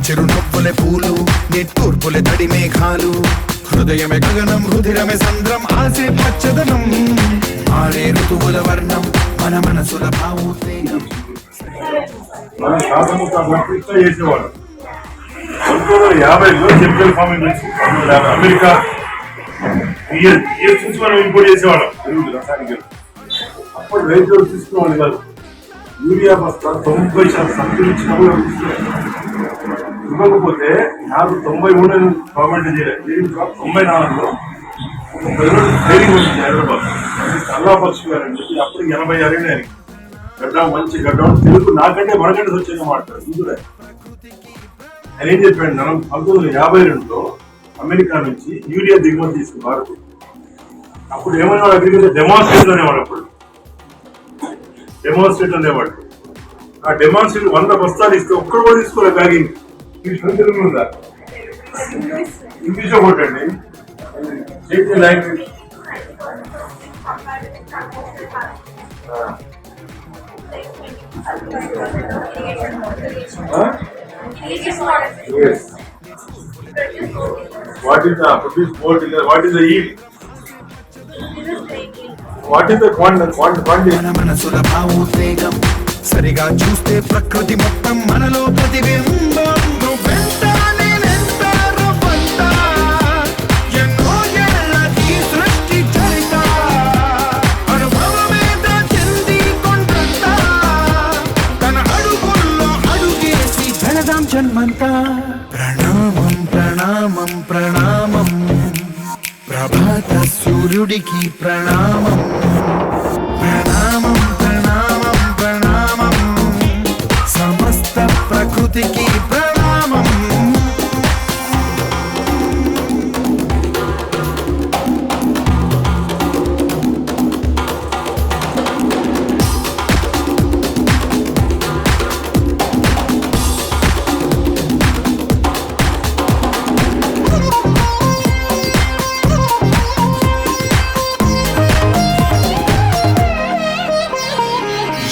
చిరునవ్వులే పూలు నిట్టూర్పులే తడి మేఘాలు హృదయమే గగనం రుధిరమే సంద్రం ఆసే పచ్చదనం ఆరే ఋతువుల వర్ణం మన మనసుల భావోద్వేగం మనం చేసేవాడు 1950లో కెమికల్ ఫార్మింగ్ నుంచి అమెరికా నుంచి మనం ఇంపోర్ట్ చేసేవాళ్ళం రసాయనిక అప్పుడు రైతులు తీసుకునేవాళ్ళు కాదు యూరియా బస్తా 90% సంతరించిన ఇవ్వకపోతే నాకు 93 గవర్నమెంట్ చేయలేదు 94లో ట్రైనింగ్ వచ్చింది హైదరాబాద్ అల్లా పక్షి గారండి అప్పుడు 86 ఆయనకి గడ్డ మంచి గడ్డ తెలుగు నాకంటే మనకంటే వచ్చేది మాట్లాడు ఇందులో ఆయన ఏం చెప్పాడు 1952లో అమెరికా నుంచి యూరియా దిగుమతి తీసుకుని భారత్ అప్పుడు ఏమన్నా అగ్రికల్చర్ డెమాన్స్ట్రేట్ అనేవాడు అప్పుడు డెమాన్స్ట్రేట్ అనేవాడు ఆ డెమాన్స్ట్రేట్ 100 బస్తాలు ఇస్తే ఒక్కడు కూడా తీసుకోలేదు బ్యాగింగ్ తెలుగు ఉందా ఇంగ్లీష్ ఒకటండి చేతి language yes what is the produce board what is the yield what is the quantity మనసుల భావోద్వేగం సరిగా చూస్తే ప్రకృతి మొత్తం మనలో ప్రతిబింబం జన్మంతా ప్రణామం ప్రణామం ప్రణామం ప్రభాత సూర్యుడికి ప్రణామం ప్రణామం ప్రణామం ప్రణామం సమస్త ప్రకృతికి ప్రణామం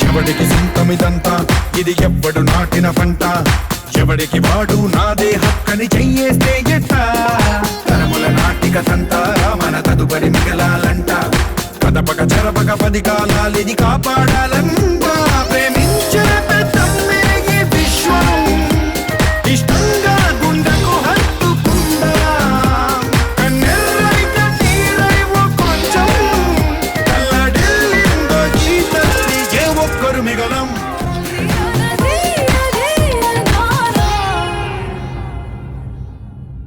ఎవడికి సొంతమిదంతా ఇది ఎవ్వడు నాటిన పంట ఎవడికి వాడు నాదే హక్కని చెయ్యేస్తే ఎట్ట తరముల నాటిక తంతా మన తదుపరి మిగలాలంట కదపక చెరపక 10 కాలాలిది కాపాడాలంట ప్రేమించిన పెద్దమ్మ